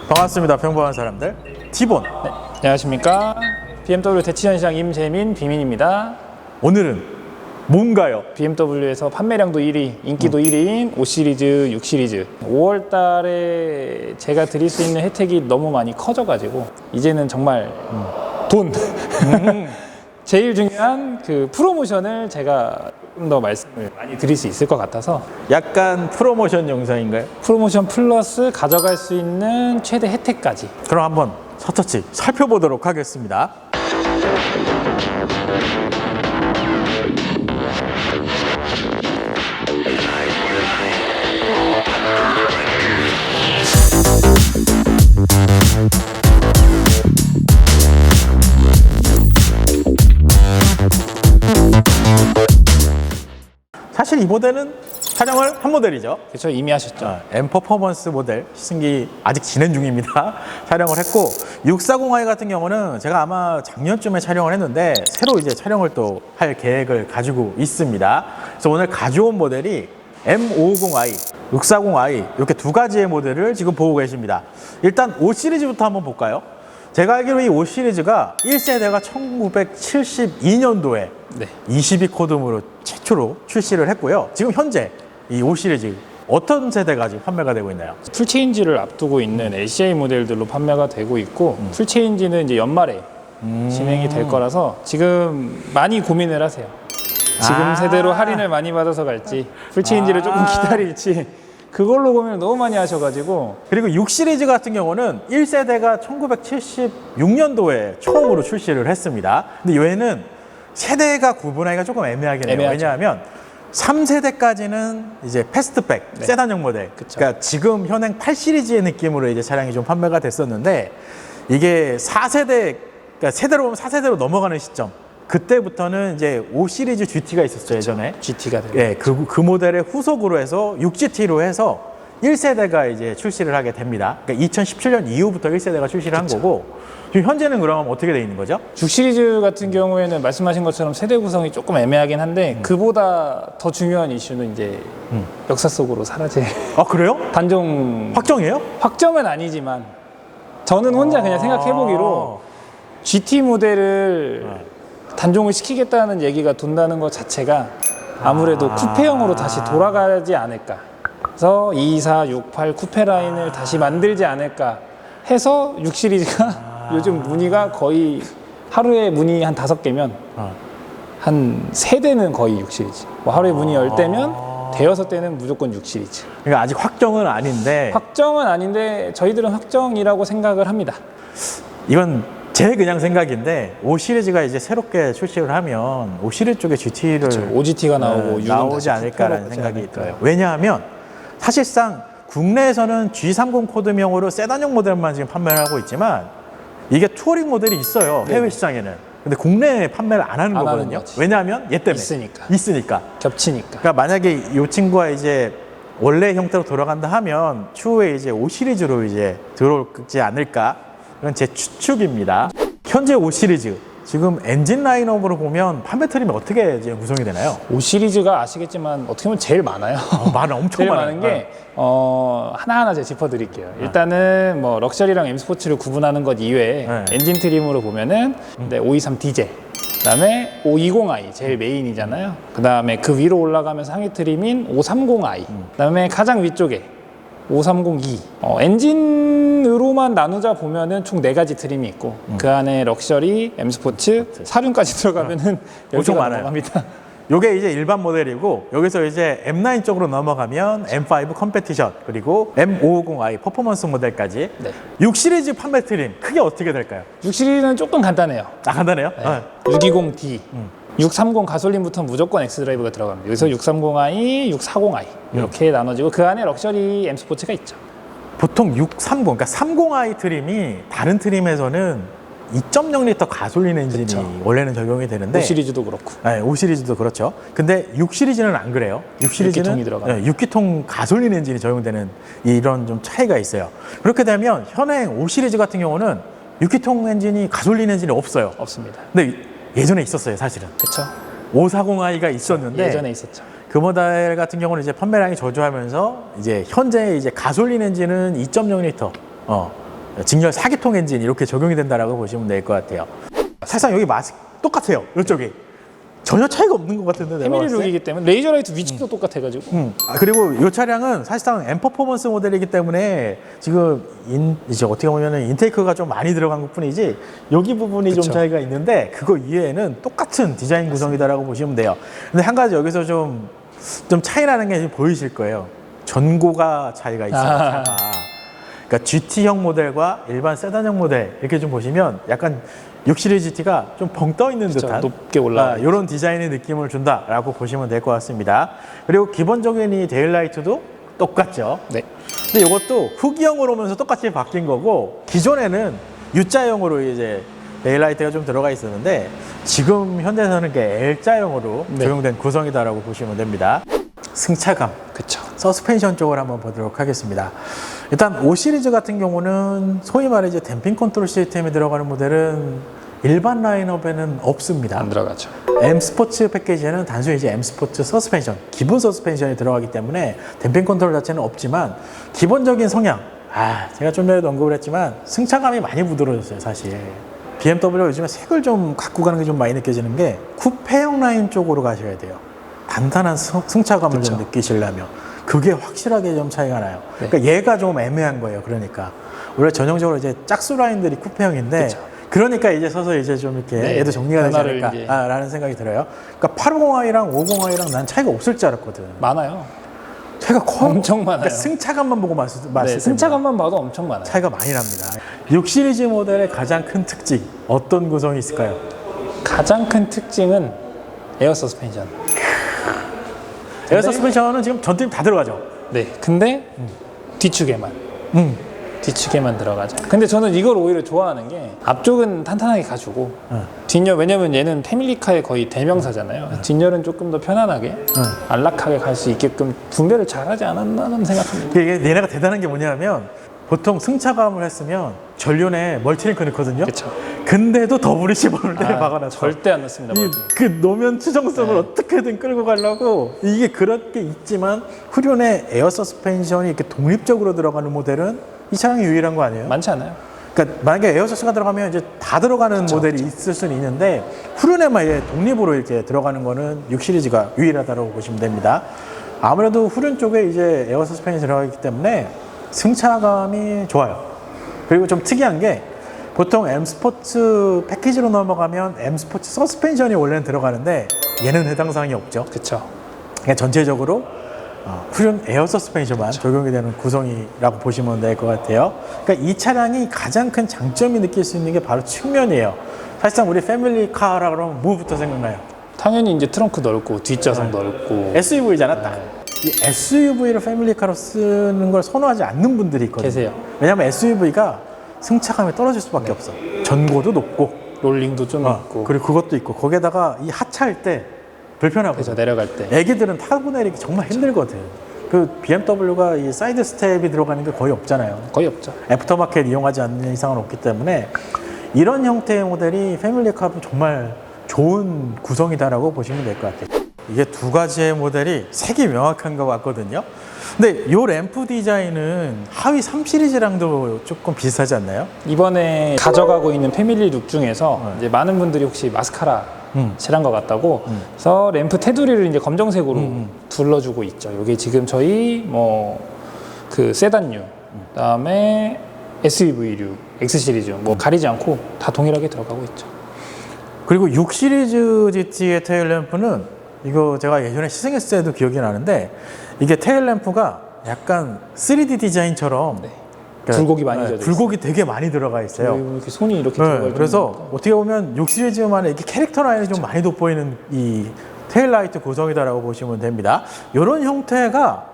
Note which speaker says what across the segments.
Speaker 1: 반갑습니다. 평범한 사람들 T본.
Speaker 2: 네, 안녕하십니까. BMW 대치전시장 임재민 비민입니다.
Speaker 1: 오늘은 뭔가요?
Speaker 2: BMW에서 판매량도 1위, 인기도 1위인 5시리즈, 6시리즈 5월 달에 제가 드릴 수 있는 혜택이 너무 많이 커져가지고 이제는 정말 돈! 제일 중요한 그 프로모션을 제가 좀 더 말씀을 많이 드릴 수 있을 것 같아서
Speaker 1: 약간 프로모션 영상인가요?
Speaker 2: 프로모션 플러스 가져갈 수 있는 최대 혜택까지.
Speaker 1: 그럼 한번 첫 살펴보도록 하겠습니다. 사실 이 모델은 촬영을 한 모델이죠.
Speaker 2: 그렇죠, 이미 하셨죠.
Speaker 1: M 퍼포먼스 모델 시승기 아직 진행 중입니다. 촬영을 했고 640i 같은 경우는 제가 아마 작년쯤에 촬영을 했는데 새로 이제 촬영을 또 할 계획을 가지고 있습니다. 그래서 오늘 가져온 모델이 M550i, 640i 이렇게 두 가지의 모델을 지금 보고 계십니다. 일단 5시리즈부터 한번 볼까요? 제가 알기로 이 5시리즈가 1세대가 1972년도에
Speaker 2: 네.
Speaker 1: 22코드으로 최초로 출시를 했고요. 지금 현재 이 5시리즈 어떤 세대가 지금 판매가 되고 있나요?
Speaker 2: 풀체인지를 앞두고 있는 LCA 모델들로 판매가 되고 있고 풀체인지는 이제 연말에 진행이 될 거라서 지금 많이 고민을 하세요. 지금 세대로 할인을 많이 받아서 갈지 풀체인지를 조금 기다릴지 그걸로 고민을 너무 많이 하셔가지고.
Speaker 1: 그리고 6 시리즈 같은 경우는 1세대가 1976년도에 처음으로 출시를 했습니다. 근데 얘는 세대가 구분하기가 조금 애매하긴 해요.
Speaker 2: 애매하죠.
Speaker 1: 왜냐하면 3세대까지는 이제 패스트백,
Speaker 2: 네.
Speaker 1: 세단형 모델.
Speaker 2: 그쵸.
Speaker 1: 그러니까 지금 현행 8 시리즈의 느낌으로 이제 차량이 좀 판매가 됐었는데 이게 4세대, 그러니까 세대로 보면 4세대로 넘어가는 시점. 그때부터는 이제 5 시리즈 GT가 있었어요, 예전에.
Speaker 2: GT가 되고.
Speaker 1: 예, 그 모델의 후속으로 해서 6GT로 해서 1세대가 이제 출시를 하게 됩니다. 그러니까 2017년 이후부터 1세대가 출시를 한 거고, 지금 현재는 그럼 어떻게 되어 있는 거죠?
Speaker 2: 6 시리즈 같은 경우에는 말씀하신 것처럼 세대 구성이 조금 애매하긴 한데 그보다 더 중요한 이슈는 이제 역사 속으로 사라질
Speaker 1: 아, 그래요?
Speaker 2: 단종
Speaker 1: 확정이에요?
Speaker 2: 확정은 아니지만 저는 혼자 그냥 생각해보기로 GT 모델을 단종을 시키겠다는 얘기가 돈다는 것 자체가 아무래도 쿠페형으로 다시 돌아가지 않을까. 그래서 24, 68 쿠페 라인을 다시 만들지 않을까 해서 6 시리즈가 요즘 문의가 거의 하루에 문의 한 5개면 한 3대는 거의 6 시리즈. 뭐 하루에 문의 10대면 대여섯 대는 무조건 6 시리즈.
Speaker 1: 그러니까 아직 확정은 아닌데
Speaker 2: 확정은 아닌데 저희들은 확정이라고 생각을 합니다.
Speaker 1: 이건 제 그냥 생각인데 5 시리즈가 이제 새롭게 출시를 하면 5 시리즈 쪽에 GT를
Speaker 2: 그렇죠. OGT가 나오고
Speaker 1: 나오지 않을까라는 생각이 들어요. 왜냐하면 사실상 국내에서는 G30 코드명으로 세단형 모델만 지금 판매를 하고 있지만 이게 투어링 모델이 있어요. 해외
Speaker 2: 네.
Speaker 1: 시장에는. 근데 국내에 판매를 안 하는 거거든요. 왜냐하면 얘 때문에. 있으니까.
Speaker 2: 겹치니까.
Speaker 1: 그러니까 만약에 이 친구가 이제 원래 형태로 돌아간다 하면 추후에 이제 5 시리즈로 이제 들어오지 않을까. 이건 제 추측입니다. 현재 5 시리즈 지금 엔진 라인업으로 보면 판매 트림이 어떻게 이제 구성이 되나요?
Speaker 2: 5 시리즈가 아시겠지만 어떻게 보면 제일 많아요.
Speaker 1: 엄청
Speaker 2: 제일
Speaker 1: 많아요.
Speaker 2: 많은 게 하나하나 제가 짚어드릴게요. 일단은 뭐 럭셔리랑 M 스포츠를 구분하는 것 이외에 엔진 트림으로 보면은 523 디젤, 그다음에 520i 제일 메인이잖아요. 그다음에 그 위로 올라가면서 상위 트림인 530i, 그다음에 가장 위쪽에 530e. 엔진으로만 나누자 보면은 총 4가지 트림이 있고 그 안에 럭셔리, M 스포츠, 사륜까지 들어가면은
Speaker 1: 엄청
Speaker 2: 10개가
Speaker 1: 많아요.
Speaker 2: 넘어갑니다.
Speaker 1: 요게 이제 일반 모델이고 여기서 이제 M9 쪽으로 넘어가면 M5 컴페티션 그리고 M550i 퍼포먼스 모델까지
Speaker 2: 네.
Speaker 1: 6 시리즈 판매 트림 크게 어떻게 될까요?
Speaker 2: 6 시리즈는 조금 간단해요.
Speaker 1: 아, 간단해요?
Speaker 2: 네. 620D, 630 가솔린부터 무조건 X드라이브가 들어갑니다. 여기서 630i, 640i 이렇게 나눠지고 그 안에 럭셔리 M 스포츠가 있죠.
Speaker 1: 보통 630, 그러니까 30i 트림이 다른 트림에서는 2.0L 가솔린 엔진이
Speaker 2: 그쵸.
Speaker 1: 원래는 적용이 되는데
Speaker 2: 5 시리즈도 그렇고.
Speaker 1: 네, 5 시리즈도 그렇죠. 근데 6 시리즈는 안 그래요. 6 시리즈는
Speaker 2: 6기통이 들어가요.
Speaker 1: 6기통 가솔린 엔진이 적용되는 이런 좀 차이가 있어요. 그렇게 되면 현행 5 시리즈 같은 경우는 6기통 엔진이 가솔린 엔진이 없어요.
Speaker 2: 없습니다.
Speaker 1: 근데 예전에 있었어요, 사실은.
Speaker 2: 그렇죠.
Speaker 1: 540i가 있었는데
Speaker 2: 예전에 있었죠.
Speaker 1: 그 모델 같은 경우는 이제 판매량이 저조하면서 이제 현재 이제 가솔린 엔진은 2.0L 직렬 4기통 엔진 이렇게 적용이 된다라고 보시면 될 것 같아요. 사실상 여기 맛이 똑같아요. 이쪽이 전혀 차이가 없는 것 같은데 내가 봤을 때.
Speaker 2: 패밀리룩이기 때문에 레이저라이트 위치도 똑같아가지고
Speaker 1: 그리고 이 차량은 사실상 M 퍼포먼스 모델이기 때문에 지금 이제 어떻게 보면은 인테이크가 좀 많이 들어간 것뿐이지 여기 부분이 좀
Speaker 2: 그쵸.
Speaker 1: 차이가 있는데 그거 이외에는 똑같은 디자인 구성이다라고 보시면 돼요. 근데 한 가지 여기서 좀 차이 나는 게 보이실 거예요. 전고가 차이가 있어요. 차가. 그러니까 GT형 모델과 일반 세단형 모델 이렇게 좀 보시면 약간 6시리즈 GT가 좀 벙 떠 있는
Speaker 2: 그쵸,
Speaker 1: 듯한
Speaker 2: 높게 올라가
Speaker 1: 이런 디자인의 느낌을 준다라고 보시면 될 것 같습니다. 그리고 기본적인 이 데일라이트도 똑같죠.
Speaker 2: 네.
Speaker 1: 근데 이것도 후기형으로 오면서 똑같이 바뀐 거고 기존에는 U자형으로 이제 데일라이트가 좀 들어가 있었는데 지금 현대에서는 L자형으로
Speaker 2: 네.
Speaker 1: 적용된 구성이다라고 보시면 됩니다. 승차감,
Speaker 2: 그쵸.
Speaker 1: 서스펜션 쪽을 한번 보도록 하겠습니다. 일단 5 시리즈 같은 경우는 소위 말해 이제 댐핑 컨트롤 시스템이 들어가는 모델은 일반 라인업에는 없습니다.
Speaker 2: 안 들어가죠.
Speaker 1: M 스포츠 패키지에는 단순히 이제 M 스포츠 서스펜션, 기본 서스펜션이 들어가기 때문에 댐핑 컨트롤 자체는 없지만 기본적인 성향, 제가 좀 전에도 언급을 했지만 승차감이 많이 부드러워졌어요, 사실. BMW 요즘에 색을 좀 갖고 가는 게 좀 많이 느껴지는 게 쿠페형 라인 쪽으로 가셔야 돼요. 단단한 승차감을
Speaker 2: 그쵸.
Speaker 1: 좀 느끼시려면 그게 확실하게 좀 차이가 나요.
Speaker 2: 네.
Speaker 1: 그러니까 얘가 좀 애매한 거예요. 그러니까 원래 전형적으로 이제 짝수 라인들이 쿠페형인데
Speaker 2: 그쵸.
Speaker 1: 그러니까 이제 서서 이제 좀 이렇게
Speaker 2: 네.
Speaker 1: 얘도 정리가 되지
Speaker 2: 변화를 이제.
Speaker 1: 않을까라는 생각이 들어요. 그러니까 850i랑 50i랑 난 차이가 없을 줄 알았거든.
Speaker 2: 많아요.
Speaker 1: 차이가 커요.
Speaker 2: 엄청 많아요.
Speaker 1: 그러니까 승차감만 보고 맛을
Speaker 2: 네, 승차감만 봐도 엄청 많아요.
Speaker 1: 차이가 많이 납니다. 6 시리즈 모델의 가장 큰 특징 어떤 구성이 있을까요?
Speaker 2: 가장 큰 특징은 에어 서스펜션.
Speaker 1: 에어 서스펜션은 지금 전팀 다 들어가죠.
Speaker 2: 네. 근데 뒤축에만.
Speaker 1: 음.
Speaker 2: 뒤축에만 들어가죠. 근데 저는 이걸 오히려 좋아하는 게 앞쪽은 탄탄하게 가지고 뒷열, 왜냐면 얘는 패밀리카의 거의 대명사잖아요. 뒷열은 조금 더 편안하게 안락하게 갈 수 있게끔 분배를 잘하지 않았나는 생각합니다.
Speaker 1: 이게 얘네가 대단한 게 뭐냐면 보통 승차감을 했으면 전륜에 멀티링크 넣거든요.
Speaker 2: 그쵸.
Speaker 1: 근데도 더블 리시버를 박아놨어.
Speaker 2: 절대 안 넣습니다.
Speaker 1: 그 노면 추정성을 어떻게든 끌고 가려고 이게 그런 게 있지만 후륜에 에어 서스펜션이 이렇게 독립적으로 들어가는 모델은 이 차량이 유일한 거 아니에요?
Speaker 2: 많지 않아요.
Speaker 1: 그러니까 만약에 에어서스가 들어가면 이제 다 들어가는 모델이 있을 수는 있는데 후륜에만 독립으로 이렇게 들어가는 거는 6 시리즈가 유일하다고 보시면 됩니다. 아무래도 후륜 쪽에 이제 에어 서스펜이 들어가기 때문에 승차감이 좋아요. 그리고 좀 특이한 게 보통 M 스포츠 패키지로 넘어가면 M 스포츠 서스펜션이 원래는 들어가는데 얘는 해당 사항이 없죠.
Speaker 2: 그렇죠.
Speaker 1: 그러니까 전체적으로 후륜 에어 서스펜션만 적용이 되는 구성이라고 보시면 될 것 같아요. 그러니까 이 차량이 가장 큰 장점이 느낄 수 있는 게 바로 측면이에요. 사실상 우리 패밀리카라 그러면 뭐부터 생각나요?
Speaker 2: 당연히 이제 트렁크 넓고 뒷좌석 넓고
Speaker 1: SUV잖아, 딱. 이 SUV를 패밀리카로 쓰는 걸 선호하지 않는 분들이 있거든요.
Speaker 2: 계세요.
Speaker 1: 왜냐하면 SUV가 승차감이 떨어질 수밖에 없어. 전고도 높고,
Speaker 2: 롤링도 좀 있고
Speaker 1: 그리고 그것도 있고, 거기에다가 이 하차할 때 불편하고.
Speaker 2: 그래서 내려갈 때
Speaker 1: 애기들은 타고 내리기 정말 힘들거든. 그 BMW가 이 사이드 스텝이 들어가는 게 거의 없잖아요.
Speaker 2: 거의 없죠.
Speaker 1: 애프터마켓 이용하지 않는 이상은 없기 때문에 이런 형태의 모델이 패밀리카로 정말 좋은 구성이다라고 보시면 될 것 같아요. 이게 두 가지의 모델이 색이 명확한 것 같거든요. 근데 이 램프 디자인은 하위 3 시리즈랑도 조금 비슷하지 않나요?
Speaker 2: 이번에 가져가고 있는 패밀리 룩 중에서 이제 많은 분들이 혹시 마스카라 칠한 것 같다고 그래서 램프 테두리를 이제 검정색으로 둘러주고 있죠. 이게 지금 저희 그 세단류, 그다음에 SUV류, X 시리즈 가리지 않고 다 동일하게 들어가고 있죠.
Speaker 1: 그리고 6 시리즈 GT의 테일 램프는 이거 제가 예전에 시승했을 때도 기억이 나는데 이게 테일 램프가 약간 3D 디자인처럼
Speaker 2: 굴곡이 많이 져져
Speaker 1: 굴곡이 되게 많이 들어가 있어요.
Speaker 2: 이렇게 손이 이렇게 들어가 있는
Speaker 1: 그래서 어떻게 보면 6 시리즈만의 이렇게 캐릭터 라인이 좀 많이 돋보이는 이 테일 라이트 구성이다라고 보시면 됩니다. 이런 형태가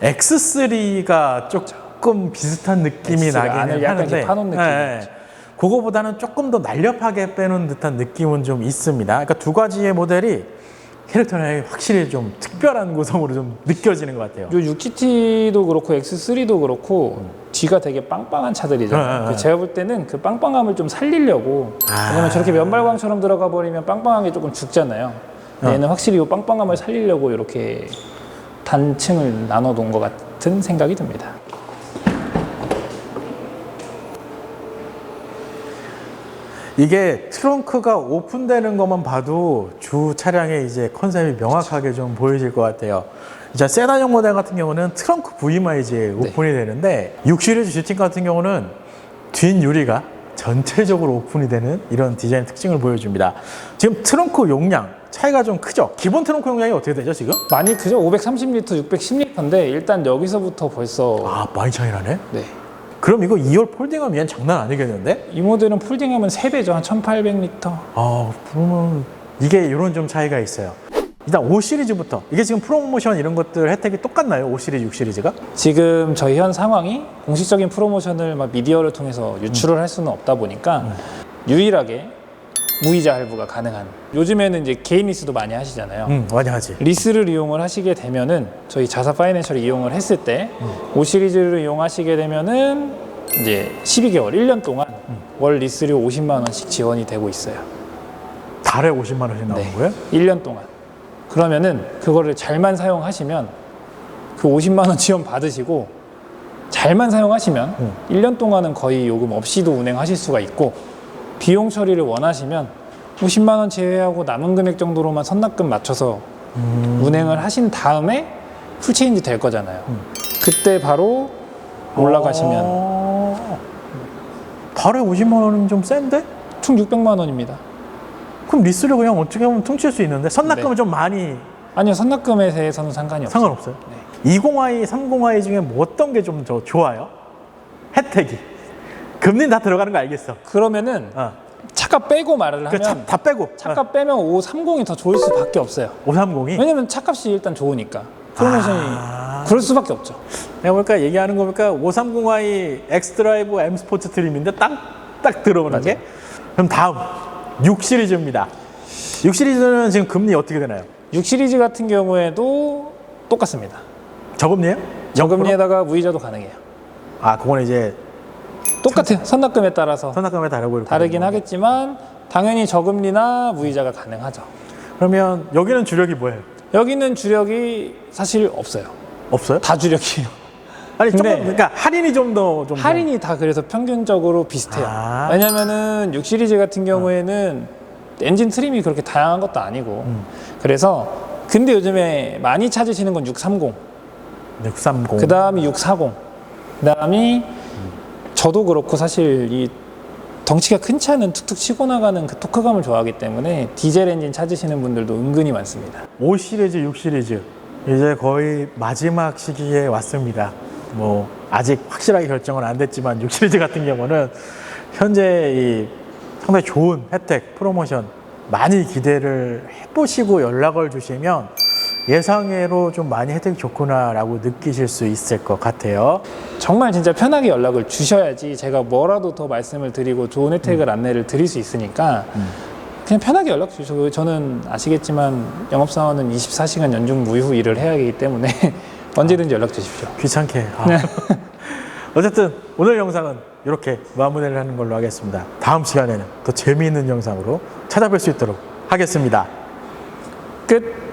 Speaker 1: X3가 조금 비슷한 느낌이
Speaker 2: X가
Speaker 1: 나긴
Speaker 2: 안을 약간
Speaker 1: 하는데
Speaker 2: 이렇게 파놓은 느낌이 있죠.
Speaker 1: 그거보다는 조금 더 날렵하게 빼놓은 듯한 느낌은 좀 있습니다. 그러니까 두 가지의 모델이 캐릭터 라인이 확실히 좀 특별한 구성으로 좀 느껴지는 것 같아요.
Speaker 2: 요 6GT도 그렇고 X3도 그렇고 뒤가 되게 빵빵한 차들이잖아요. 제가 볼 때는 그 빵빵함을 좀 살리려고 왜냐면 저렇게 면발광처럼 들어가 버리면 빵빵한 게 조금 죽잖아요. 얘는 확실히 이 빵빵함을 살리려고 이렇게 단층을 나눠 놓은 것 같은 생각이 듭니다.
Speaker 1: 이게 트렁크가 오픈되는 것만 봐도 주 차량의 이제 컨셉이 명확하게 좀 보여질 것 같아요. 자, 세단형 모델 같은 경우는 트렁크 부위만 이제 오픈이 되는데 6 시리즈 GT 같은 경우는 뒷 유리가 전체적으로 오픈이 되는 이런 디자인 특징을 보여줍니다. 지금 트렁크 용량 차이가 좀 크죠? 기본 트렁크 용량이 어떻게 되죠, 지금?
Speaker 2: 많이 크죠? 530리터, 610리터인데 일단 여기서부터 벌써
Speaker 1: 아, 많이 차이 나네?
Speaker 2: 네.
Speaker 1: 그럼 이거 2열 폴딩하면 얘는 장난 아니겠는데?
Speaker 2: 이 모델은 폴딩하면 3배죠. 한 1800리터.
Speaker 1: 아, 그러면 이게 이런 좀 차이가 있어요. 일단 5 시리즈부터 이게 지금 프로모션 이런 것들 혜택이 똑같나요? 5 시리즈, 6 시리즈가?
Speaker 2: 지금 저희 현 상황이 공식적인 프로모션을 막 미디어를 통해서 유출을 할 수는 없다 보니까 유일하게 무이자 할부가 가능한, 요즘에는 이제 개인 리스도 많이 하시잖아요.
Speaker 1: 많이 하지.
Speaker 2: 리스를 이용을 하시게 되면은 저희 자사 파이낸셜을 이용을 했을 때 5 시리즈를 이용하시게 되면은 이제 12개월 1년 동안 월 리스료 50만 원씩 지원이 되고 있어요.
Speaker 1: 달에 50만 원씩 나오는 거예요?
Speaker 2: 1년 동안. 그러면은 그거를 잘만 사용하시면 그 50만 원 지원 받으시고 잘만 사용하시면 1년 동안은 거의 요금 없이도 운행하실 수가 있고, 비용 처리를 원하시면 50만 원 제외하고 남은 금액 정도로만 선납금 맞춰서 운행을 하신 다음에 풀체인지 될 거잖아요. 그때 바로 올라가시면
Speaker 1: 달에 50만 원은 좀 센데?
Speaker 2: 총 600만 원입니다.
Speaker 1: 그럼 리스를 그냥 어떻게 보면 퉁칠 수 있는데 선납금은
Speaker 2: 네.
Speaker 1: 좀 많이
Speaker 2: 아니요, 선납금에 대해서는 상관이 없어요.
Speaker 1: 상관없어요? 20i, 30i 중에 뭐 어떤 게 좀 더 좋아요? 혜택이 금리는 다 들어가는 거 알겠어.
Speaker 2: 그러면은 차값 빼고 말을
Speaker 1: 그
Speaker 2: 하면
Speaker 1: 다 빼고
Speaker 2: 차값 빼면 530이 더 좋을 수밖에 없어요.
Speaker 1: 530이
Speaker 2: 왜냐면 차값이 일단 좋으니까 프로모션이 그럴 수밖에 없죠.
Speaker 1: 내가 보니까 얘기하는 거 보니까 530i 엑스드라이브 M 스포츠 트림인데 딱 들어오는 게. 그럼 다음 6 시리즈입니다. 6 시리즈는 지금 금리 어떻게 되나요?
Speaker 2: 6 시리즈 같은 경우에도 똑같습니다.
Speaker 1: 저금리예요?
Speaker 2: 저금리에다가 무이자도 가능해요.
Speaker 1: 아, 그거는 이제
Speaker 2: 똑같아요. 선납금에 따라서
Speaker 1: 선납금에 다르고 이렇게
Speaker 2: 다르긴
Speaker 1: 되는 거고.
Speaker 2: 하겠지만 당연히 저금리나 무이자가 가능하죠.
Speaker 1: 그러면 여기는 주력이 뭐예요?
Speaker 2: 여기는 주력이 사실 없어요.
Speaker 1: 없어요?
Speaker 2: 다 주력이에요.
Speaker 1: 아니 조금
Speaker 2: 근데
Speaker 1: 그러니까 할인이 좀 더
Speaker 2: 할인이 다 그래서 평균적으로 비슷해요.
Speaker 1: 아.
Speaker 2: 왜냐면은 6 시리즈 같은 경우에는 엔진 트림이 그렇게 다양한 것도 아니고 그래서, 근데 요즘에 많이 찾으시는 건 630,
Speaker 1: 630.
Speaker 2: 그 다음이 640, 그 다음이 저도 그렇고 사실 이 덩치가 큰 차는 툭툭 치고 나가는 그 토크감을 좋아하기 때문에 디젤 엔진 찾으시는 분들도 은근히 많습니다.
Speaker 1: 5 시리즈, 6 시리즈 이제 거의 마지막 시기에 왔습니다. 뭐 아직 확실하게 결정은 안 됐지만 6 시리즈 같은 경우는 현재 이 상당히 좋은 혜택, 프로모션 많이 기대를 해보시고 연락을 주시면 예상외로 좀 많이 혜택이 좋구나라고 느끼실 수 있을 것 같아요.
Speaker 2: 정말 진짜 편하게 연락을 주셔야지 제가 뭐라도 더 말씀을 드리고 좋은 혜택을 안내를 드릴 수 있으니까 그냥 편하게 연락 주시고, 저는 아시겠지만 영업사원은 24시간 연중 무휴 일을 해야 하기 때문에 언제든지 연락 주십시오.
Speaker 1: 귀찮게.
Speaker 2: 네.
Speaker 1: 어쨌든 오늘 영상은 이렇게 마무리를 하는 걸로 하겠습니다. 다음 시간에는 더 재미있는 영상으로 찾아뵐 수 있도록 하겠습니다.
Speaker 2: 끝.